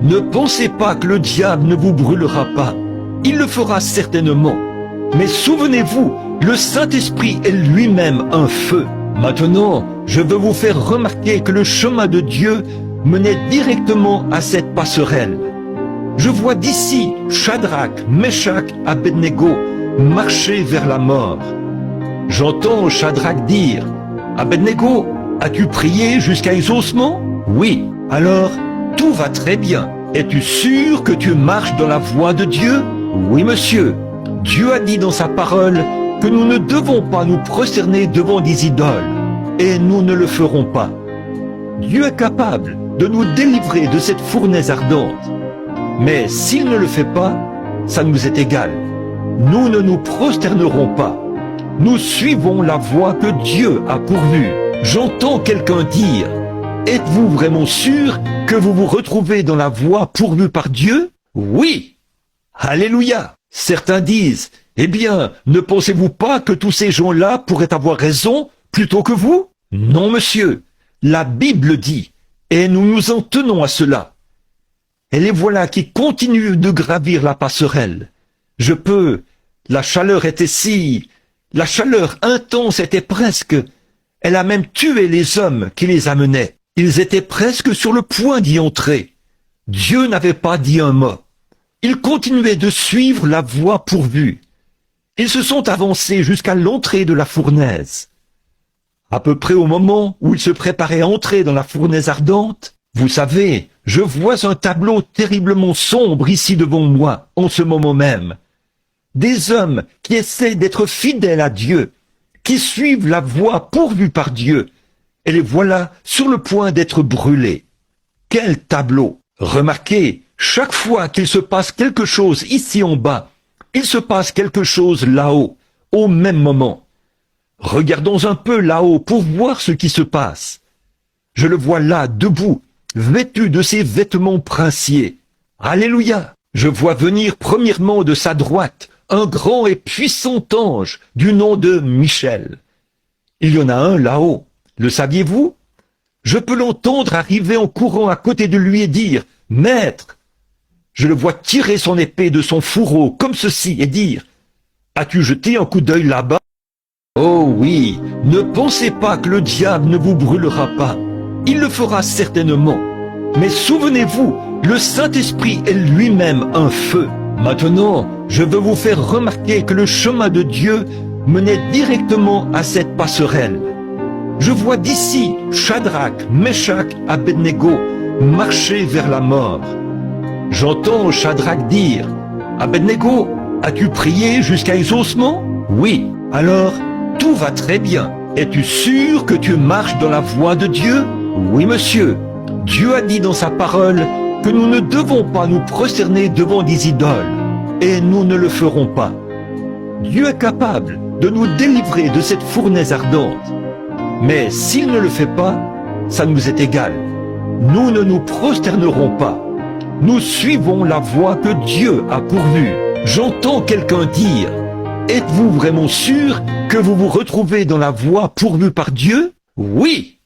Ne pensez pas que le diable ne vous brûlera pas. Il le fera certainement. Mais souvenez-vous, le Saint-Esprit est lui-même un feu. Maintenant, je veux vous faire remarquer que le chemin de Dieu menait directement à cette passerelle. Je vois d'ici Shadrach, Meshach, Abednego marcher vers la mort. J'entends Shadrach dire « Abednego, as-tu prié jusqu'à exaucement ?»« Oui. » « Alors, tout va très bien. Es-tu sûr que tu marches dans la voie de Dieu ?»« Oui, monsieur. Dieu a dit dans sa parole que nous ne devons pas nous prosterner devant des idoles. Et nous ne le ferons pas. Dieu est capable de nous délivrer de cette fournaise ardente. Mais s'il ne le fait pas, ça nous est égal. Nous ne nous prosternerons pas. Nous suivons la voie que Dieu a pourvue. J'entends quelqu'un dire « Êtes-vous vraiment sûr que vous vous retrouvez dans la voie pourvue par Dieu ?» Oui. Alléluia. Certains disent « Eh bien, ne pensez-vous pas que tous ces gens-là pourraient avoir raison plutôt que vous ?» Non, monsieur. La Bible dit, et nous nous en tenons à cela. Et les voilà qui continuent de gravir la passerelle. La chaleur était la chaleur intense était presque, elle a même tué les hommes qui les amenaient. Ils étaient presque sur le point d'y entrer. Dieu n'avait pas dit un mot. Ils continuaient de suivre la voie pourvue. Ils se sont avancés jusqu'à l'entrée de la fournaise. À peu près au moment où ils se préparaient à entrer dans la fournaise ardente, vous savez, je vois un tableau terriblement sombre ici devant moi, en ce moment même. Des hommes qui essaient d'être fidèles à Dieu, qui suivent la voie pourvue par Dieu, et les voilà sur le point d'être brûlés. Quel tableau! Remarquez, chaque fois qu'il se passe quelque chose ici en bas, il se passe quelque chose là-haut, au même moment. Regardons un peu là-haut pour voir ce qui se passe. Je le vois là, debout, vêtu de ses vêtements princiers. Alléluia! Je vois venir premièrement de sa droite un grand et puissant ange du nom de Michel. Il y en a un là-haut. Le saviez-vous? Je peux l'entendre arriver en courant à côté de lui et dire « Maître !» Je le vois tirer son épée de son fourreau comme ceci et dire « As-tu jeté un coup d'œil là-bas ?» Oh oui, ne pensez pas que le diable ne vous brûlera pas. Il le fera certainement. Mais souvenez-vous, le Saint-Esprit est lui-même un feu. Maintenant, je veux vous faire remarquer que le chemin de Dieu menait directement à cette passerelle. Je vois d'ici Shadrach, Meshach, Abednego marcher vers la mort. J'entends Shadrach dire « Abednego, as-tu prié jusqu'à exaucement ?» Oui. Alors, tout va très bien. Es-tu sûr que tu marches dans la voie de Dieu? Oui, monsieur. Dieu a dit dans sa parole que nous ne devons pas nous prosterner devant des idoles. Et nous ne le ferons pas. Dieu est capable de nous délivrer de cette fournaise ardente. Mais s'il ne le fait pas, ça nous est égal. Nous ne nous prosternerons pas. Nous suivons la voie que Dieu a pourvue. J'entends quelqu'un dire « Êtes-vous vraiment sûr que vous vous retrouvez dans la voie pourvue par Dieu ?» Oui.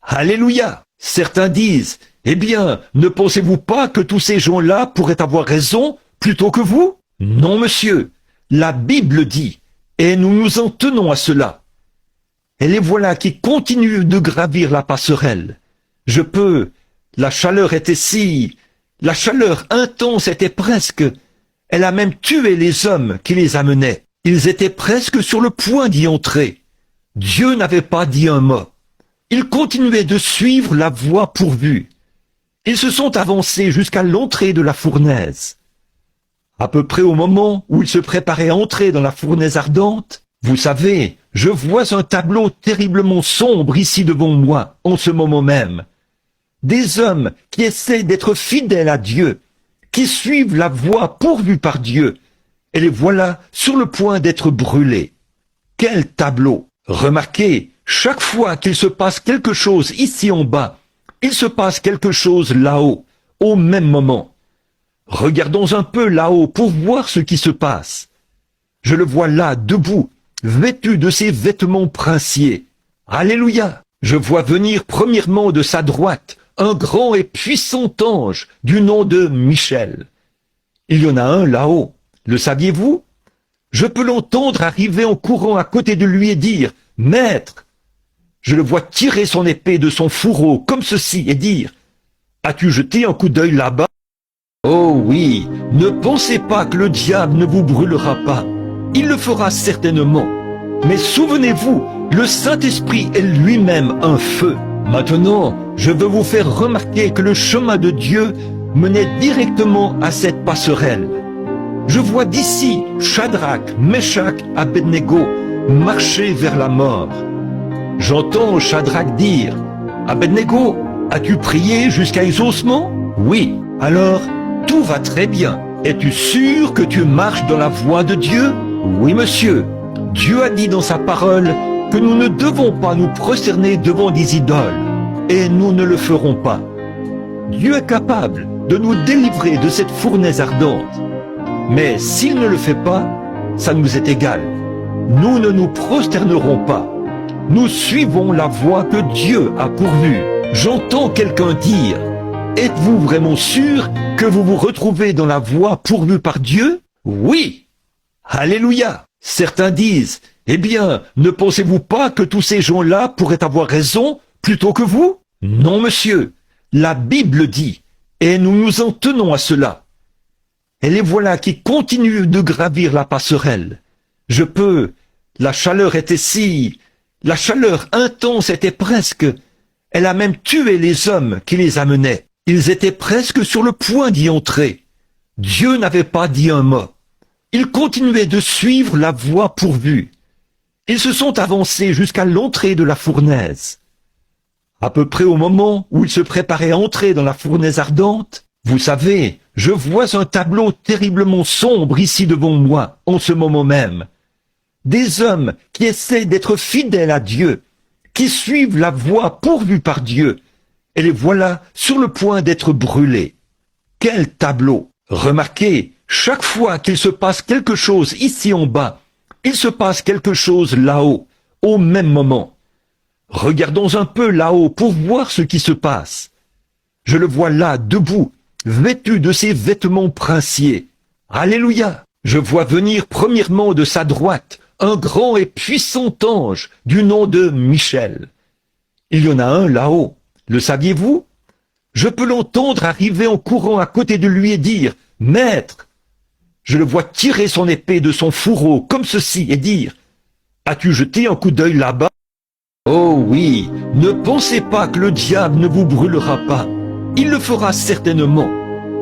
Alléluia. Certains disent « Eh bien, ne pensez-vous pas que tous ces gens-là pourraient avoir raison plutôt que vous ?» Non, monsieur. La Bible dit, et nous nous en tenons à cela. Et les voilà qui continuent de gravir la passerelle. La chaleur était la chaleur intense était presque, elle a même tué les hommes qui les amenaient. Ils étaient presque sur le point d'y entrer. Dieu n'avait pas dit un mot. Ils continuaient de suivre la voie pourvue. Ils se sont avancés jusqu'à l'entrée de la fournaise. À peu près au moment où ils se préparaient à entrer dans la fournaise ardente, vous savez, je vois un tableau terriblement sombre ici devant moi, en ce moment même. Des hommes qui essaient d'être fidèles à Dieu, qui suivent la voie pourvue par Dieu, et les voilà sur le point d'être brûlés. Quel tableau! Remarquez, chaque fois qu'il se passe quelque chose ici en bas, il se passe quelque chose là-haut, au même moment. Regardons un peu là-haut pour voir ce qui se passe. Je le vois là, debout, vêtu de ses vêtements princiers. Alléluia! Je vois venir premièrement de sa droite un grand et puissant ange du nom de Michel. Il y en a un là-haut, le saviez-vous? Je peux l'entendre arriver en courant à côté de lui et dire « Maître !» Je le vois tirer son épée de son fourreau comme ceci et dire « As-tu jeté un coup d'œil là-bas ?» Oh oui, ne pensez pas que le diable ne vous brûlera pas. Il le fera certainement. Mais souvenez-vous, le Saint-Esprit est lui-même un feu. Maintenant, je veux vous faire remarquer que le chemin de Dieu menait directement à cette passerelle. Je vois d'ici Shadrach, Meshach, Abednego marcher vers la mort. J'entends Shadrach dire « Abednego, as-tu prié jusqu'à exaucement ?» Oui. Alors, tout va très bien. Es-tu sûr que tu marches dans la voie de Dieu? Oui, monsieur. Dieu a dit dans sa parole que nous ne devons pas nous prosterner devant des idoles. Et nous ne le ferons pas. Dieu est capable de nous délivrer de cette fournaise ardente. Mais s'il ne le fait pas, ça nous est égal. Nous ne nous prosternerons pas. Nous suivons la voie que Dieu a pourvue. J'entends quelqu'un dire « Êtes-vous vraiment sûr que vous vous retrouvez dans la voie pourvue par Dieu ?» Oui. Alléluia. Certains disent « Eh bien, ne pensez-vous pas que tous ces gens-là pourraient avoir raison plutôt que vous ?» Non, monsieur. La Bible dit, et nous nous en tenons à cela. Et les voilà qui continuent de gravir la passerelle. La chaleur était la chaleur intense était presque, elle a même tué les hommes qui les amenaient. Ils étaient presque sur le point d'y entrer. Dieu n'avait pas dit un mot. Ils continuaient de suivre la voie pourvue. Ils se sont avancés jusqu'à l'entrée de la fournaise. À peu près au moment où ils se préparaient à entrer dans la fournaise ardente, vous savez, je vois un tableau terriblement sombre ici devant moi, en ce moment même. Des hommes qui essaient d'être fidèles à Dieu, qui suivent la voie pourvue par Dieu, et les voilà sur le point d'être brûlés. Quel tableau! Remarquez, chaque fois qu'il se passe quelque chose ici en bas, il se passe quelque chose là-haut, au même moment. Regardons un peu là-haut pour voir ce qui se passe. Je le vois là, debout, vêtu de ses vêtements princiers. Alléluia! Je vois venir premièrement de sa droite un grand et puissant ange du nom de Michel. Il y en a un là-haut, le saviez-vous? Je peux l'entendre arriver en courant à côté de lui et dire « Maître !» Je le vois tirer son épée de son fourreau comme ceci et dire « As-tu jeté un coup d'œil là-bas ?» Oh oui, ne pensez pas que le diable ne vous brûlera pas. Il le fera certainement.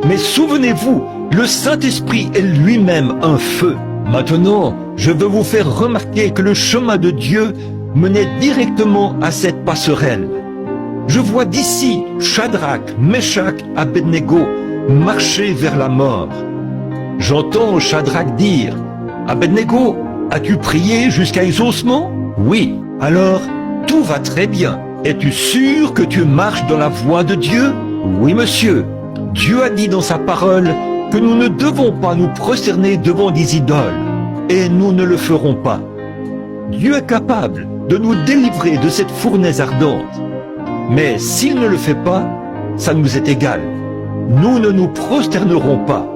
Mais souvenez-vous, le Saint-Esprit est lui-même un feu. Maintenant, je veux vous faire remarquer que le chemin de Dieu menait directement à cette passerelle. Je vois d'ici Shadrach, Meshach, Abednego marcher vers la mort. J'entends Shadrach dire « Abednego, as-tu prié jusqu'à exaucement ?» Oui. Alors, tout va très bien. Es-tu sûr que tu marches dans la voie de Dieu? Oui, monsieur. Dieu a dit dans sa parole que nous ne devons pas nous prosterner devant des idoles. Et nous ne le ferons pas. Dieu est capable de nous délivrer de cette fournaise ardente. Mais s'il ne le fait pas, ça nous est égal. Nous ne nous prosternerons pas.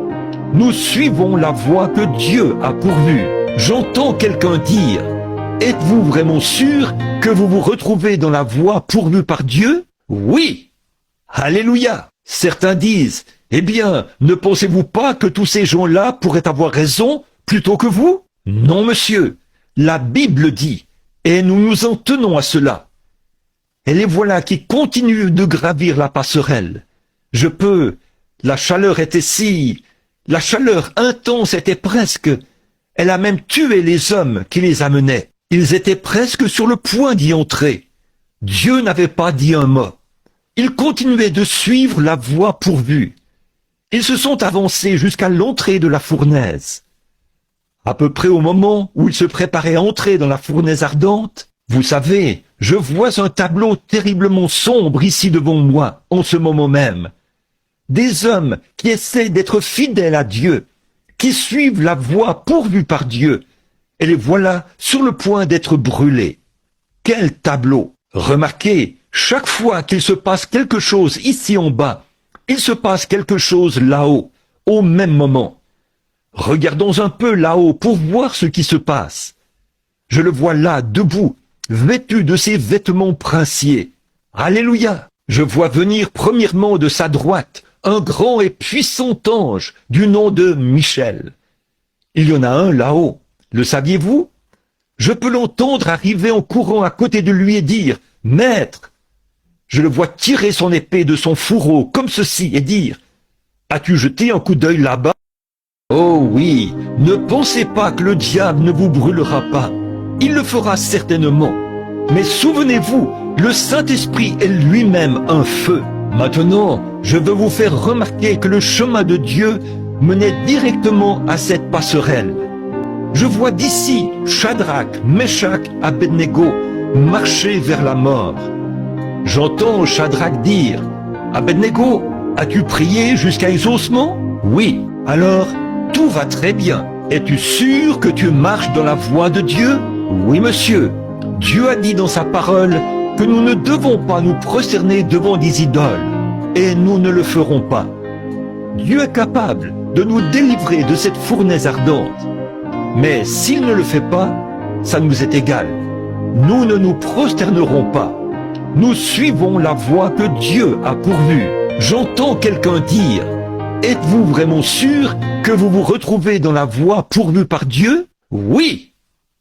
Nous suivons la voie que Dieu a pourvue. J'entends quelqu'un dire « Êtes-vous vraiment sûr que vous vous retrouvez dans la voie pourvue par Dieu ?» Oui. Alléluia. Certains disent « Eh bien, ne pensez-vous pas que tous ces gens-là pourraient avoir raison plutôt que vous ?» Non, monsieur. La Bible dit, et nous nous en tenons à cela. Et les voilà qui continuent de gravir la passerelle. La chaleur était la chaleur intense était presque, elle a même tué les hommes qui les amenaient. Ils étaient presque sur le point d'y entrer. Dieu n'avait pas dit un mot. Ils continuaient de suivre la voie pourvue. Ils se sont avancés jusqu'à l'entrée de la fournaise. À peu près au moment où ils se préparaient à entrer dans la fournaise ardente, vous savez, je vois un tableau terriblement sombre ici devant moi, en ce moment même. Des hommes qui essaient d'être fidèles à Dieu, qui suivent la voie pourvue par Dieu, et les voilà sur le point d'être brûlés. Quel tableau! Remarquez, Chaque fois qu'il se passe quelque chose ici en bas, il se passe quelque chose là-haut, au même moment. Regardons un peu là-haut pour voir ce qui se passe. Je le vois là, debout, vêtu de ses vêtements princiers. Alléluia! Je vois venir premièrement de sa droite un grand et puissant ange du nom de Michel. Il y en a un là-haut. Le saviez-vous? Je peux l'entendre arriver en courant à côté de lui et dire « Maître !» Je le vois tirer son épée de son fourreau comme ceci et dire « As-tu jeté un coup d'œil là-bas ?» Oh oui, ne pensez pas que le diable ne vous brûlera pas. Il le fera certainement. Mais souvenez-vous, le Saint-Esprit est lui-même un feu. Maintenant, je veux vous faire remarquer que le chemin de Dieu menait directement à cette passerelle. Je vois d'ici Shadrach, Meshach, Abednego marcher vers la mort. J'entends Shadrach dire « Abednego, as-tu prié jusqu'à exaucement ?»« Oui. » « Alors, tout va très bien. Es-tu sûr que tu marches dans la voie de Dieu ?»« Oui, monsieur. Dieu a dit dans sa parole que nous ne devons pas nous prosterner devant des idoles. Et nous ne le ferons pas. Dieu est capable de nous délivrer de cette fournaise ardente. Mais s'il ne le fait pas, ça nous est égal. Nous ne nous prosternerons pas. Nous suivons la voie que Dieu a pourvue. J'entends quelqu'un dire « Êtes-vous vraiment sûr que vous vous retrouvez dans la voie pourvue par Dieu ?» Oui.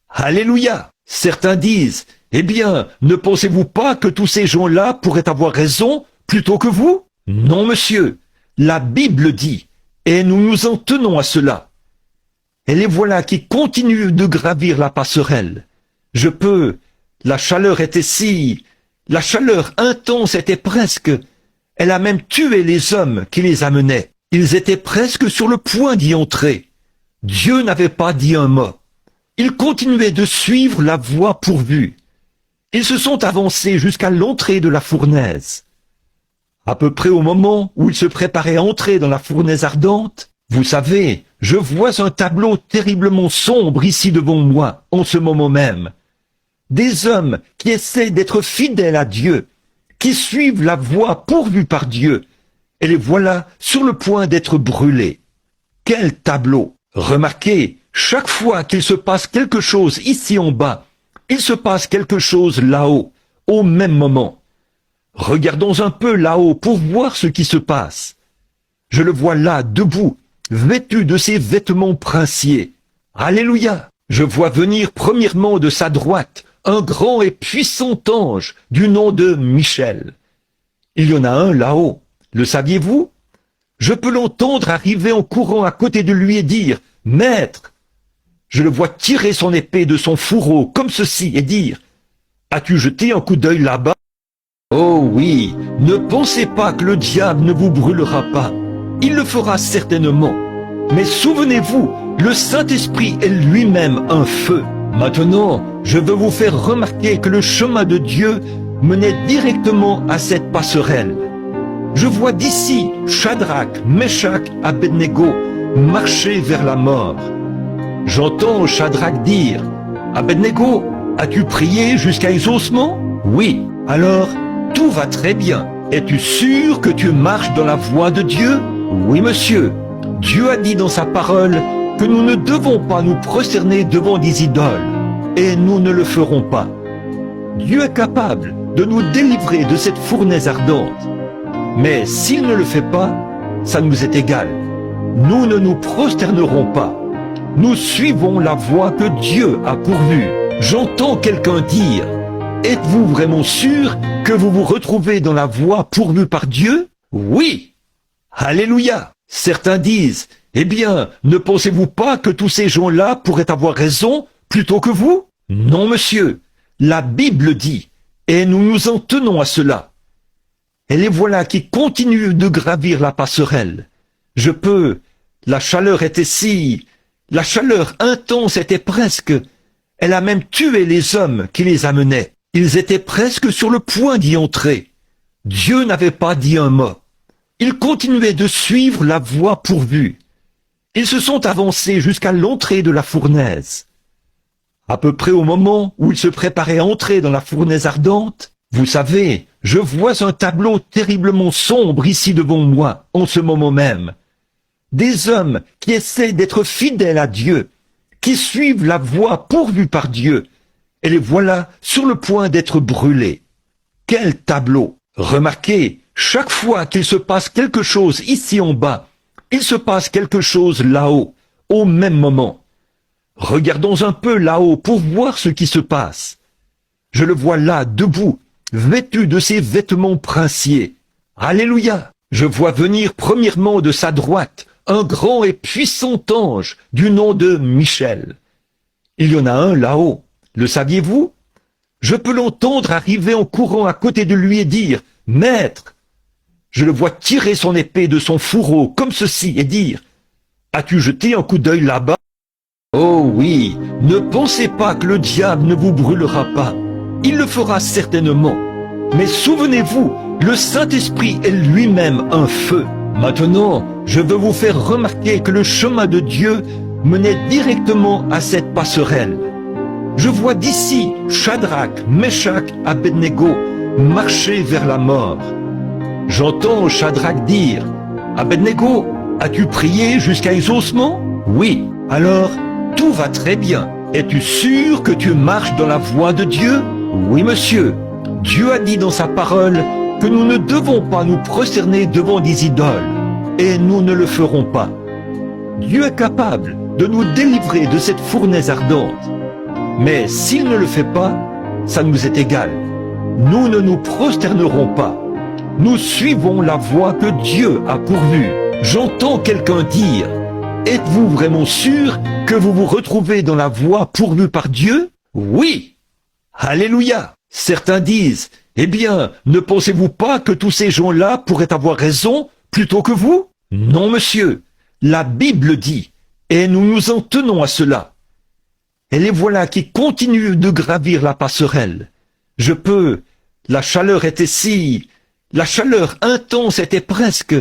Alléluia. Certains disent « Eh bien, ne pensez-vous pas que tous ces gens-là pourraient avoir raison plutôt que vous ?» Non, monsieur. La Bible dit, et nous nous en tenons à cela. Et les voilà qui continuent de gravir la passerelle. La chaleur était la chaleur intense était presque, elle a même tué les hommes qui les amenaient. Ils étaient presque sur le point d'y entrer. Dieu n'avait pas dit un mot. Ils continuaient de suivre la voie pourvue. Ils se sont avancés jusqu'à l'entrée de la fournaise. À peu près au moment où ils se préparaient à entrer dans la fournaise ardente, vous savez, je vois un tableau terriblement sombre ici devant moi, en ce moment même. Des hommes qui essaient d'être fidèles à Dieu, qui suivent la voie pourvue par Dieu, et les voilà sur le point d'être brûlés. Quel tableau! Remarquez, chaque fois qu'il se passe quelque chose ici en bas, il se passe quelque chose là-haut, au même moment. Regardons un peu là-haut pour voir ce qui se passe. Je le vois là, debout, vêtu de ses vêtements princiers. Alléluia! Je vois venir premièrement de sa droite un grand et puissant ange du nom de Michel. Il y en a un là-haut. Le saviez-vous? Je peux l'entendre arriver en courant à côté de lui et dire « Maître !» Je le vois tirer son épée de son fourreau comme ceci et dire « As-tu jeté un coup d'œil là-bas ?» Oh oui, ne pensez pas que le diable ne vous brûlera pas. Il le fera certainement. Mais souvenez-vous, le Saint-Esprit est lui-même un feu. Maintenant, je veux vous faire remarquer que le chemin de Dieu menait directement à cette passerelle. Je vois d'ici Shadrach, Meshach, Abednego marcher vers la mort. J'entends Shadrach dire « Abednego, as-tu prié jusqu'à exaucement ?» Oui. Alors, tout va très bien. Es-tu sûr que tu marches dans la voie de Dieu? Oui, monsieur. Dieu a dit dans sa parole que nous ne devons pas nous prosterner devant des idoles. Et nous ne le ferons pas. Dieu est capable de nous délivrer de cette fournaise ardente. Mais s'il ne le fait pas, ça nous est égal. Nous ne nous prosternerons pas. Nous suivons la voie que Dieu a pourvue. J'entends quelqu'un dire « Êtes-vous vraiment sûr que vous vous retrouvez dans la voie pourvue par Dieu ?» Oui. Alléluia. Certains disent « Eh bien, ne pensez-vous pas que tous ces gens-là pourraient avoir raison plutôt que vous ?» Non, monsieur. La Bible dit, et nous nous en tenons à cela. Et les voilà qui continuent de gravir la passerelle. La chaleur était la chaleur intense était presque, elle a même tué les hommes qui les amenaient. Ils étaient presque sur le point d'y entrer. Dieu n'avait pas dit un mot. Ils continuaient de suivre la voie pourvue. Ils se sont avancés jusqu'à l'entrée de la fournaise. À peu près au moment où ils se préparaient à entrer dans la fournaise ardente, vous savez, Je vois un tableau terriblement sombre ici devant moi, en ce moment même. Des hommes qui essaient d'être fidèles à Dieu, qui suivent la voie pourvue par Dieu, et les voilà sur le point d'être brûlés. Quel tableau! Remarquez, chaque fois qu'il se passe quelque chose ici en bas, il se passe quelque chose là-haut, au même moment. Regardons un peu là-haut pour voir ce qui se passe. Je le vois là, debout, vêtu de ses vêtements princiers. Alléluia! Je vois venir premièrement de sa droite un grand et puissant ange du nom de Michel. Il y en a un là-haut, le saviez-vous? Je peux l'entendre arriver en courant à côté de lui et dire « Maître !» Je le vois tirer son épée de son fourreau comme ceci et dire « As-tu jeté un coup d'œil là-bas ?» Oh oui, ne pensez pas que le diable ne vous brûlera pas. Il le fera certainement. Mais souvenez-vous, le Saint-Esprit est lui-même un feu. Maintenant, je veux vous faire remarquer que le chemin de Dieu menait directement à cette passerelle. Je vois d'ici Shadrach, Meshach, Abednego marcher vers la mort. J'entends Shadrach dire « Abednego, as-tu prié jusqu'à exaucement ?» Oui. Alors, tout va très bien. Es-tu sûr que tu marches dans la voie de Dieu? Oui, monsieur. Dieu a dit dans sa parole que nous ne devons pas nous prosterner devant des idoles. Et nous ne le ferons pas. Dieu est capable de nous délivrer de cette fournaise ardente. Mais s'il ne le fait pas, ça nous est égal. Nous ne nous prosternerons pas. Nous suivons la voie que Dieu a pourvue. J'entends quelqu'un dire « Êtes-vous vraiment sûr que vous vous retrouvez dans la voie pourvue par Dieu ?» Oui. Alléluia. Certains disent « Eh bien, ne pensez-vous pas que tous ces gens-là pourraient avoir raison plutôt que vous ?» Non, monsieur. La Bible dit, et nous nous en tenons à cela. Et les voilà qui continuent de gravir la passerelle. La chaleur était la chaleur intense était presque,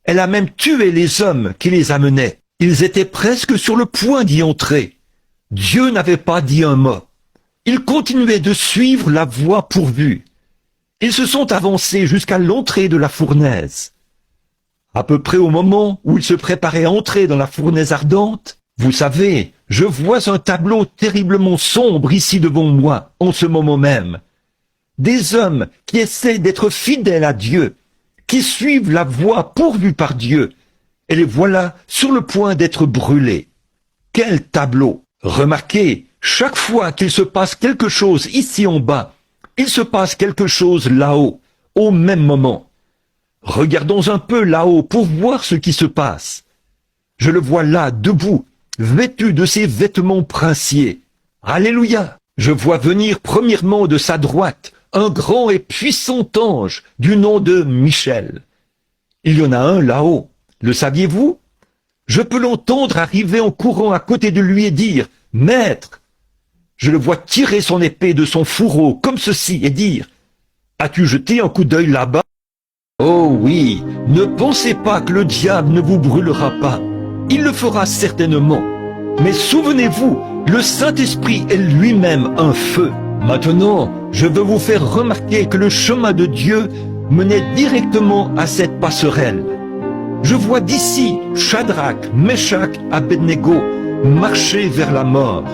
elle a même tué les hommes qui les amenaient. Ils étaient presque sur le point d'y entrer. Dieu n'avait pas dit un mot. Ils continuaient de suivre la voie pourvue. Ils se sont avancés jusqu'à l'entrée de la fournaise. À peu près au moment où ils se préparaient à entrer dans la fournaise ardente, vous savez, je vois un tableau terriblement sombre ici devant moi, en ce moment même. Des hommes qui essaient d'être fidèles à Dieu, qui suivent la voie pourvue par Dieu, et les voilà sur le point d'être brûlés. Quel tableau! Remarquez, chaque fois qu'il se passe quelque chose ici en bas, il se passe quelque chose là-haut, au même moment. Regardons un peu là-haut pour voir ce qui se passe. Je le vois là, debout, vêtu de ses vêtements princiers. Alléluia! Je vois venir premièrement de sa droite un grand et puissant ange du nom de Michel. Il y en a un là-haut, le saviez-vous? Je peux l'entendre arriver en courant à côté de lui et dire « Maître !» Je le vois tirer son épée de son fourreau comme ceci et dire « As-tu jeté un coup d'œil là-bas ?» Oh oui, ne pensez pas que le diable ne vous brûlera pas. Il le fera certainement. Mais souvenez-vous, le Saint-Esprit est lui-même un feu. Maintenant, je veux vous faire remarquer que le chemin de Dieu menait directement à cette passerelle. Je vois d'ici Shadrach, Meshach, Abednego marcher vers la mort.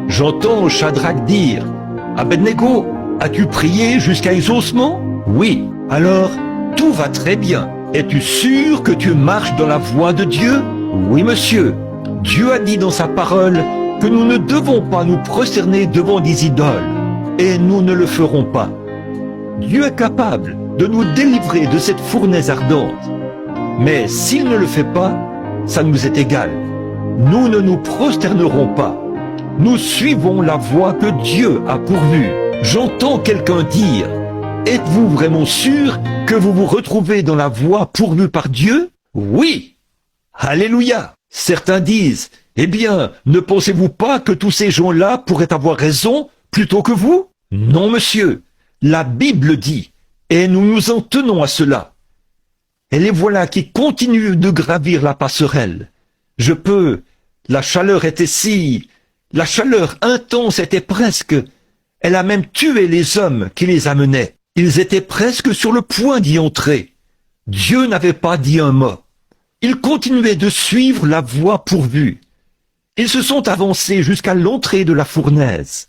J'entends Shadrach dire « Abednego, as-tu prié jusqu'à exaucement ?» Oui. Alors, tout va très bien. Es-tu sûr que tu marches dans la voie de Dieu? Oui, monsieur. Dieu a dit dans sa parole que nous ne devons pas nous prosterner devant des idoles. Et nous ne le ferons pas. Dieu est capable de nous délivrer de cette fournaise ardente. Mais s'il ne le fait pas, ça nous est égal. Nous ne nous prosternerons pas. Nous suivons la voie que Dieu a pourvue. J'entends quelqu'un dire « Êtes-vous vraiment sûr que vous vous retrouvez dans la voie pourvue par Dieu ?» Oui. Alléluia. Certains disent « Eh bien, ne pensez-vous pas que tous ces gens-là pourraient avoir raison plutôt que vous ?» Non, monsieur. La Bible dit, et nous nous en tenons à cela. Et les voilà qui continuent de gravir la passerelle. La chaleur était la chaleur intense était presque, elle a même tué les hommes qui les amenaient. Ils étaient presque sur le point d'y entrer. Dieu n'avait pas dit un mot. Ils continuaient de suivre la voie pourvue. Ils se sont avancés jusqu'à l'entrée de la fournaise.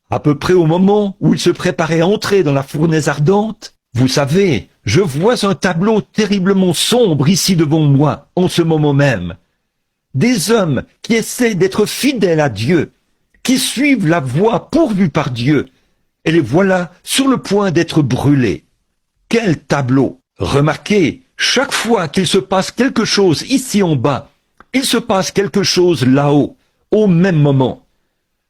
À peu près au moment où ils se préparaient à entrer dans la fournaise ardente, vous savez, je vois un tableau terriblement sombre ici devant moi, en ce moment même. Des hommes qui essaient d'être fidèles à Dieu, qui suivent la voie pourvue par Dieu, et les voilà sur le point d'être brûlés. Quel tableau! Remarquez, chaque fois qu'il se passe quelque chose ici en bas, il se passe quelque chose là-haut, au même moment.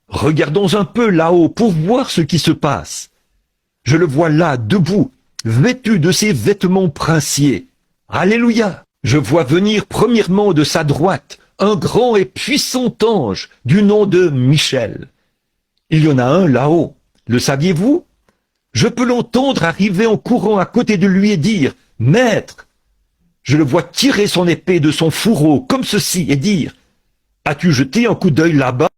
Regardons un peu là-haut pour voir ce qui se passe. Je le vois là, debout, vêtu de ses vêtements princiers. Alléluia! Je vois venir premièrement de sa droite un grand et puissant ange du nom de Michel. Il y en a un là-haut. Le saviez-vous? Je peux l'entendre arriver en courant à côté de lui et dire « Maître !» Je le vois tirer son épée de son fourreau comme ceci et dire « As-tu jeté un coup d'œil là-bas ?»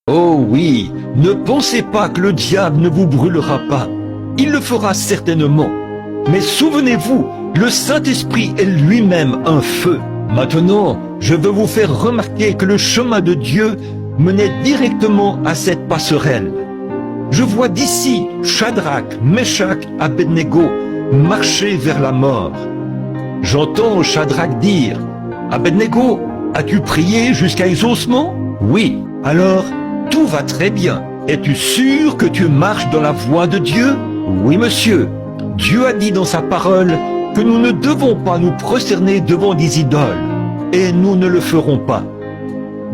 Oh oui, ne pensez pas que le diable ne vous brûlera pas. Il le fera certainement. Mais souvenez-vous, le Saint-Esprit est lui-même un feu. Maintenant, je veux vous faire remarquer que le chemin de Dieu menait directement à cette passerelle. Je vois d'ici Shadrach, Meshach, Abednego marcher vers la mort. J'entends Shadrach dire « Abednego, as-tu prié jusqu'à exaucement ?» Oui, alors tout va très bien. Es-tu sûr que tu marches dans la voie de Dieu? Oui, monsieur. Dieu a dit dans sa parole que nous ne devons pas nous prosterner devant des idoles. Et nous ne le ferons pas.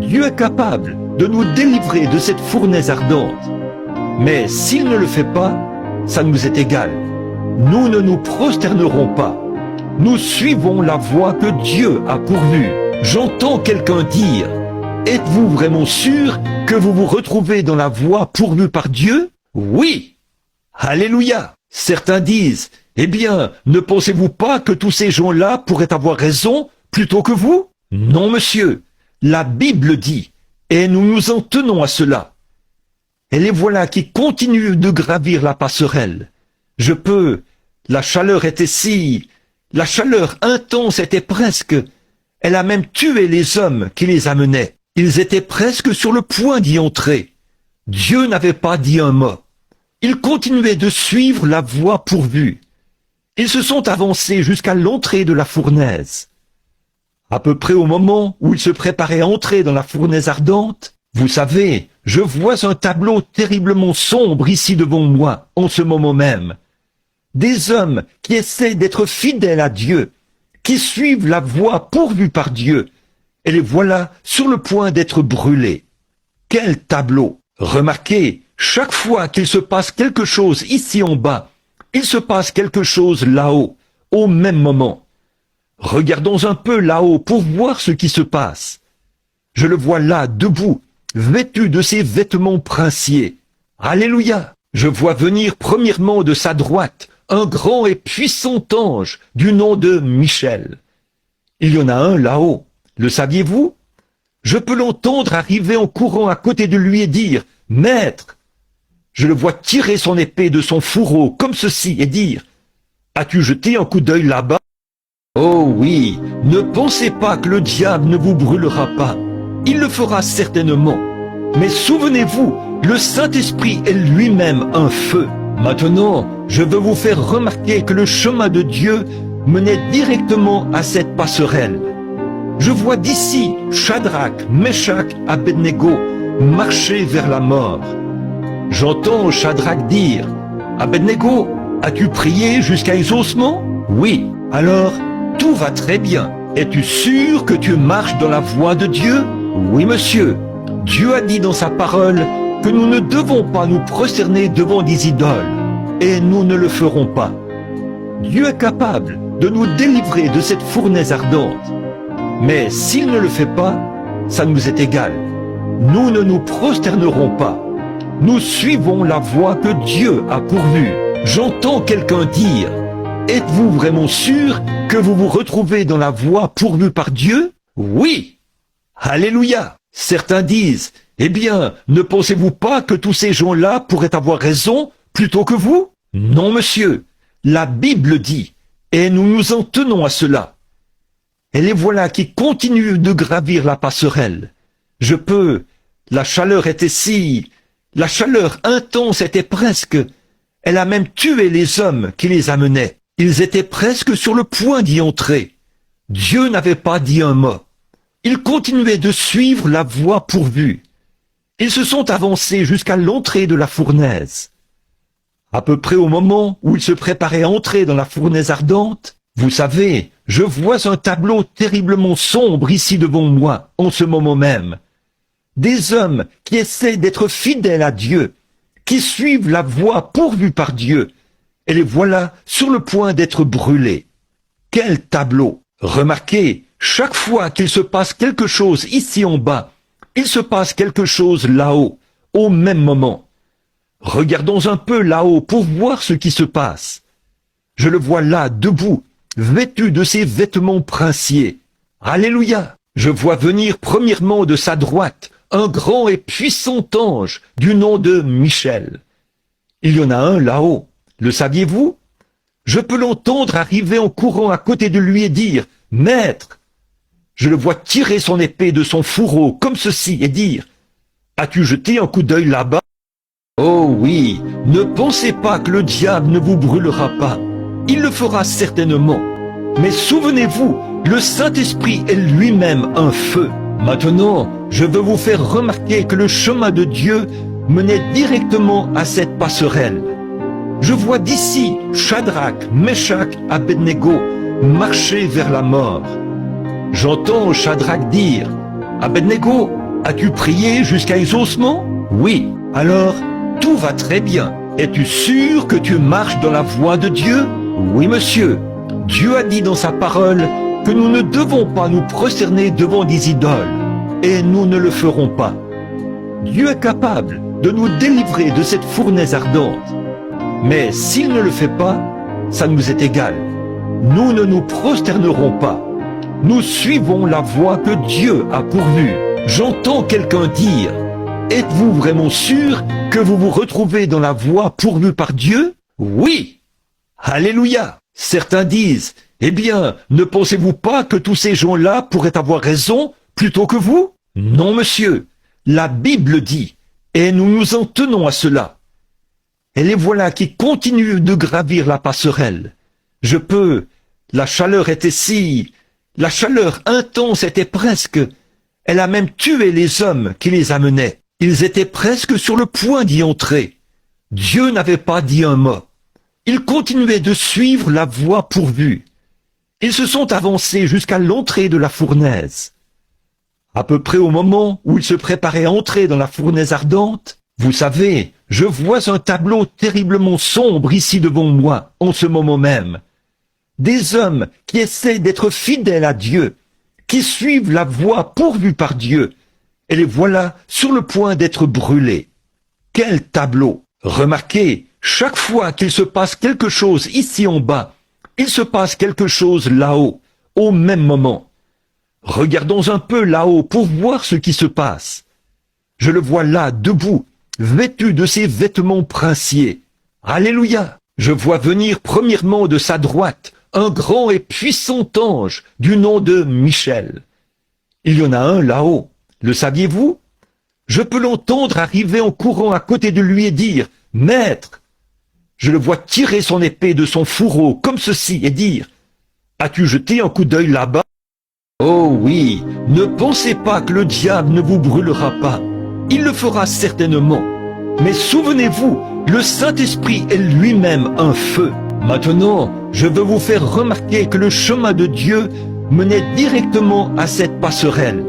Dieu est capable de nous délivrer de cette fournaise ardente. Mais s'il ne le fait pas, ça nous est égal. Nous ne nous prosternerons pas. Nous suivons la voie que Dieu a pourvue. J'entends quelqu'un dire « Êtes-vous vraiment sûr que vous vous retrouvez dans la voie pourvue par Dieu ?» Oui. Alléluia. Certains disent « Eh bien, ne pensez-vous pas que tous ces gens-là pourraient avoir raison plutôt que vous ?» Non, monsieur. La Bible dit, et nous nous en tenons à cela. Et les voilà qui continuent de gravir la passerelle. La chaleur était la chaleur intense était presque, elle a même tué les hommes qui les amenaient. Ils étaient presque sur le point d'y entrer. Dieu n'avait pas dit un mot. Ils continuaient de suivre la voie pourvue. Ils se sont avancés jusqu'à l'entrée de la fournaise. À peu près au moment où ils se préparaient à entrer dans la fournaise ardente, vous savez, je vois un tableau terriblement sombre ici devant moi, en ce moment même. Des hommes qui essaient d'être fidèles à Dieu, qui suivent la voie pourvue par Dieu, et les voilà sur le point d'être brûlés. Quel tableau! Remarquez, chaque fois qu'il se passe quelque chose ici en bas, il se passe quelque chose là-haut, au même moment. Regardons un peu là-haut pour voir ce qui se passe. Je le vois là, debout, vêtu de ses vêtements princiers. Alléluia! Je vois venir premièrement de sa droite un grand et puissant ange du nom de Michel. Il y en a un là-haut. Le saviez-vous? Je peux l'entendre arriver en courant à côté de lui et dire « Maître !» Je le vois tirer son épée de son fourreau comme ceci et dire « As-tu jeté un coup d'œil là-bas ?» Oh oui, ne pensez pas que le diable ne vous brûlera pas. Il le fera certainement. Mais souvenez-vous, le Saint-Esprit est lui-même un feu. Maintenant, je veux vous faire remarquer que le chemin de Dieu menait directement à cette passerelle. Je vois d'ici Shadrach, Meshach, Abednego marcher vers la mort. J'entends Shadrach dire « Abednego, as-tu prié jusqu'à exaucement ?» Oui, alors tout va très bien. Es-tu sûr que tu marches dans la voie de Dieu? Oui, monsieur. Dieu a dit dans sa parole que nous ne devons pas nous prosterner devant des idoles. Et nous ne le ferons pas. Dieu est capable de nous délivrer de cette fournaise ardente. Mais s'il ne le fait pas, ça nous est égal. Nous ne nous prosternerons pas. Nous suivons la voie que Dieu a pourvue. J'entends quelqu'un dire « Êtes-vous vraiment sûr que vous vous retrouvez dans la voie pourvue par Dieu ?» Oui. Alléluia. Certains disent « Eh bien, ne pensez-vous pas que tous ces gens-là pourraient avoir raison plutôt que vous ?» Non, monsieur, la Bible dit, et nous nous en tenons à cela. Et les voilà qui continuent de gravir la passerelle. La chaleur était la chaleur intense était presque, elle a même tué les hommes qui les amenaient. Ils étaient presque sur le point d'y entrer. Dieu n'avait pas dit un mot. Ils continuaient de suivre la voie pourvue. Ils se sont avancés jusqu'à l'entrée de la fournaise. À peu près au moment où ils se préparaient à entrer dans la fournaise ardente, vous savez, je vois un tableau terriblement sombre ici devant moi, en ce moment même. Des hommes qui essaient d'être fidèles à Dieu, qui suivent la voie pourvue par Dieu, et les voilà sur le point d'être brûlés. Quel tableau! Remarquez, chaque fois qu'il se passe quelque chose ici en bas, il se passe quelque chose là-haut, au même moment. Regardons un peu là-haut pour voir ce qui se passe. Je le vois là, debout, vêtu de ses vêtements princiers. Alléluia! Je vois venir premièrement de sa droite un grand et puissant ange du nom de Michel. Il y en a un là-haut. Le saviez-vous? Je peux l'entendre arriver en courant à côté de lui et dire « Maître !» Je le vois tirer son épée de son fourreau comme ceci et dire « As-tu jeté un coup d'œil là-bas ?» Oh oui, ne pensez pas que le diable ne vous brûlera pas. Il le fera certainement. Mais souvenez-vous, le Saint-Esprit est lui-même un feu. Maintenant, je veux vous faire remarquer que le chemin de Dieu menait directement à cette passerelle. Je vois d'ici Shadrach, Meshach, Abednego marcher vers la mort. J'entends Shadrach dire « Abednego, as-tu prié jusqu'à exaucement ?» Oui, alors tout va très bien. Es-tu sûr que tu marches dans la voie de Dieu? Oui, monsieur. Dieu a dit dans sa parole que nous ne devons pas nous prosterner devant des idoles. Et nous ne le ferons pas. Dieu est capable de nous délivrer de cette fournaise ardente. Mais s'il ne le fait pas, ça nous est égal. Nous ne nous prosternerons pas. Nous suivons la voie que Dieu a pourvue. J'entends quelqu'un dire « Êtes-vous vraiment sûr que vous vous retrouvez dans la voie pourvue par Dieu ?» Oui. Alléluia. Certains disent « Eh bien, ne pensez-vous pas que tous ces gens-là pourraient avoir raison plutôt que vous ?» Non, monsieur. La Bible dit, et nous nous en tenons à cela. Et les voilà qui continuent de gravir la passerelle. La chaleur était la chaleur intense était presque, elle a même tué les hommes qui les amenaient. Ils étaient presque sur le point d'y entrer. Dieu n'avait pas dit un mot. Ils continuaient de suivre la voie pourvue. Ils se sont avancés jusqu'à l'entrée de la fournaise. À peu près au moment où ils se préparaient à entrer dans la fournaise ardente, vous savez, je vois un tableau terriblement sombre ici devant moi, en ce moment même. Des hommes qui essaient d'être fidèles à Dieu, qui suivent la voie pourvue par Dieu, et les voilà sur le point d'être brûlés. Quel tableau! Remarquez, chaque fois qu'il se passe quelque chose ici en bas, il se passe quelque chose là-haut, au même moment. Regardons un peu là-haut pour voir ce qui se passe. Je le vois là, debout, vêtu de ses vêtements princiers. Alléluia! Je vois venir premièrement de sa droite un grand et puissant ange du nom de Michel. Il y en a un là-haut. Le saviez-vous? Je peux l'entendre arriver en courant à côté de lui et dire « Maître !» Je le vois tirer son épée de son fourreau comme ceci et dire « As-tu jeté un coup d'œil là-bas ?» Oh oui, ne pensez pas que le diable ne vous brûlera pas. Il le fera certainement. Mais souvenez-vous, le Saint-Esprit est lui-même un feu. Maintenant, je veux vous faire remarquer que le chemin de Dieu menait directement à cette passerelle.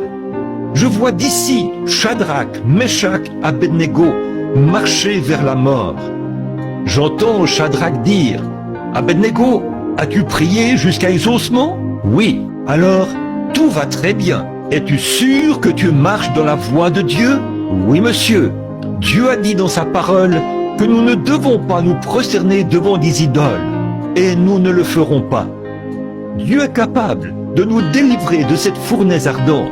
Je vois d'ici Shadrach, Meshach, Abednego marcher vers la mort. J'entends Shadrach dire « Abednego, as-tu prié jusqu'à exaucement ?» Oui, alors tout va très bien. Es-tu sûr que tu marches dans la voie de Dieu? Oui, monsieur. Dieu a dit dans sa parole que nous ne devons pas nous prosterner devant des idoles. Et nous ne le ferons pas. Dieu est capable de nous délivrer de cette fournaise ardente.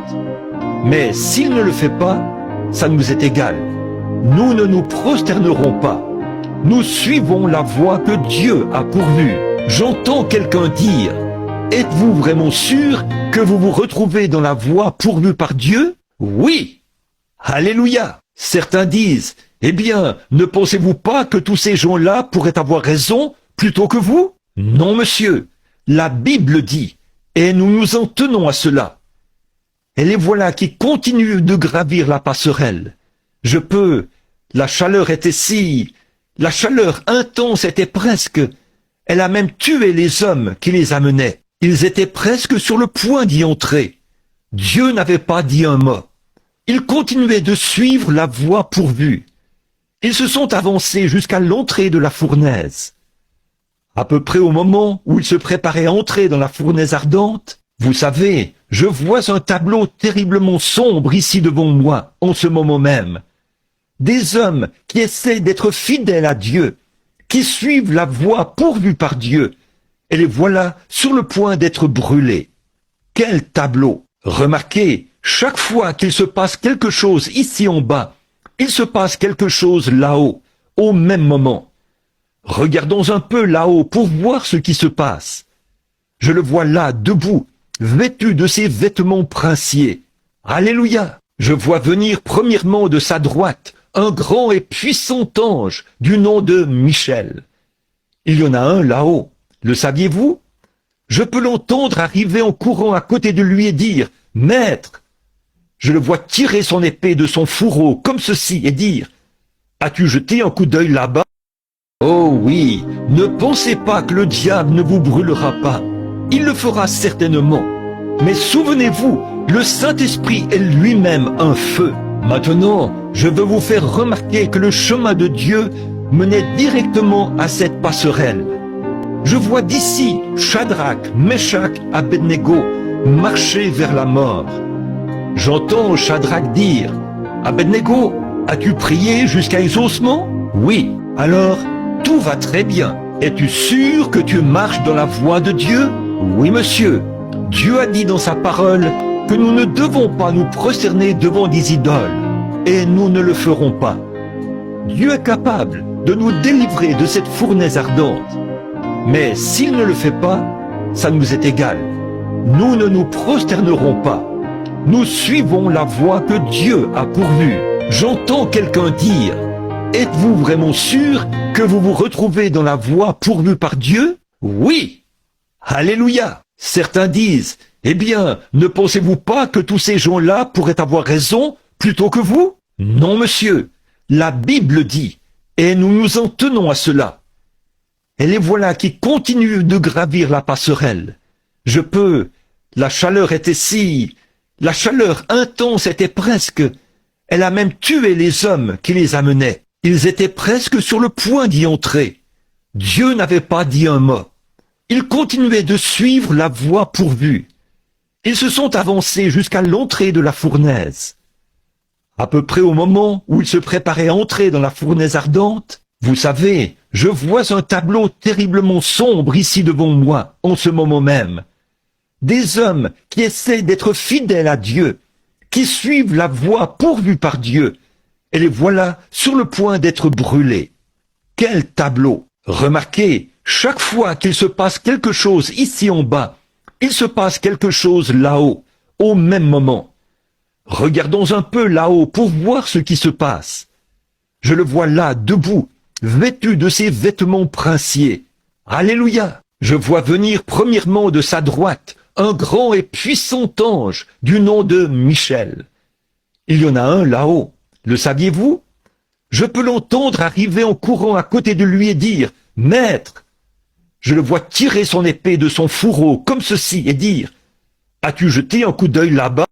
Mais s'il ne le fait pas, ça nous est égal. Nous ne nous prosternerons pas. Nous suivons la voie que Dieu a pourvue. J'entends quelqu'un dire, êtes-vous vraiment sûr que vous vous retrouvez dans la voie pourvue par Dieu? Oui. Alléluia. Certains disent, eh bien, ne pensez-vous pas que tous ces gens-là pourraient avoir raison plutôt que vous? Non, monsieur. La Bible dit, et nous nous en tenons à cela. Et les voilà qui continuent de gravir la passerelle. La chaleur était la chaleur intense était presque, elle a même tué les hommes qui les amenaient. Ils étaient presque sur le point d'y entrer. Dieu n'avait pas dit un mot. Ils continuaient de suivre la voie pourvue. Ils se sont avancés jusqu'à l'entrée de la fournaise. À peu près au moment où ils se préparaient à entrer dans la fournaise ardente, vous savez, je vois un tableau terriblement sombre ici devant moi, en ce moment même. Des hommes qui essaient d'être fidèles à Dieu, qui suivent la voie pourvue par Dieu, et les voilà sur le point d'être brûlés. Quel tableau! Remarquez, chaque fois qu'il se passe quelque chose ici en bas, il se passe quelque chose là-haut, au même moment. Regardons un peu là-haut pour voir ce qui se passe. Je le vois là, debout, vêtu de ses vêtements princiers. Alléluia! Je vois venir premièrement de sa droite un grand et puissant ange du nom de Michel. Il y en a un là-haut, le saviez-vous? Je peux l'entendre arriver en courant à côté de lui et dire « Maître !» Je le vois tirer son épée de son fourreau comme ceci et dire « As-tu jeté un coup d'œil là-bas ?» Oh oui, ne pensez pas que le diable ne vous brûlera pas. Il le fera certainement. Mais souvenez-vous, le Saint-Esprit est lui-même un feu. Maintenant, je veux vous faire remarquer que le chemin de Dieu menait directement à cette passerelle. Je vois d'ici Shadrach, Meshach, Abednego marcher vers la mort. J'entends Shadrach dire « Abednego, as-tu prié jusqu'à exaucement ?» Oui, alors tout va très bien. Es-tu sûr que tu marches dans la voie de Dieu? Oui, monsieur. Dieu a dit dans sa parole que nous ne devons pas nous prosterner devant des idoles. Et nous ne le ferons pas. Dieu est capable de nous délivrer de cette fournaise ardente. Mais s'il ne le fait pas, ça nous est égal. Nous ne nous prosternerons pas. Nous suivons la voie que Dieu a pourvue. J'entends quelqu'un dire, êtes-vous vraiment sûr que vous vous retrouvez dans la voie pourvue par Dieu? Oui. Alléluia. Certains disent, eh bien, ne pensez-vous pas que tous ces gens-là pourraient avoir raison plutôt que vous? Non, monsieur. La Bible dit, et nous nous en tenons à cela. Et les voilà qui continuent de gravir la passerelle. La chaleur était la chaleur intense était presque, elle a même tué les hommes qui les amenaient. Ils étaient presque sur le point d'y entrer. Dieu n'avait pas dit un mot. Ils continuaient de suivre la voie pourvue. Ils se sont avancés jusqu'à l'entrée de la fournaise. À peu près au moment où ils se préparaient à entrer dans la fournaise ardente, vous savez, je vois un tableau terriblement sombre ici devant moi, en ce moment même. Des hommes qui essaient d'être fidèles à Dieu, qui suivent la voie pourvue par Dieu, et les voilà sur le point d'être brûlés. Quel tableau! Remarquez, chaque fois qu'il se passe quelque chose ici en bas, il se passe quelque chose là-haut, au même moment. Regardons un peu là-haut pour voir ce qui se passe. Je le vois là, debout, vêtu de ses vêtements princiers. Alléluia! Je vois venir premièrement de sa droite un grand et puissant ange du nom de Michel. Il y en a un là-haut, le saviez-vous? Je peux l'entendre arriver en courant à côté de lui et dire « Maître !» Je le vois tirer son épée de son fourreau comme ceci et dire « As-tu jeté un coup d'œil là-bas ?»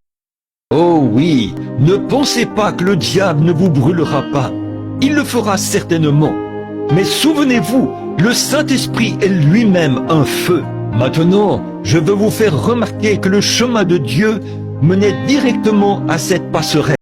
Oh oui, ne pensez pas que le diable ne vous brûlera pas. Il le fera certainement. Mais souvenez-vous, le Saint-Esprit est lui-même un feu. Maintenant, je veux vous faire remarquer que le chemin de Dieu menait directement à cette passerelle.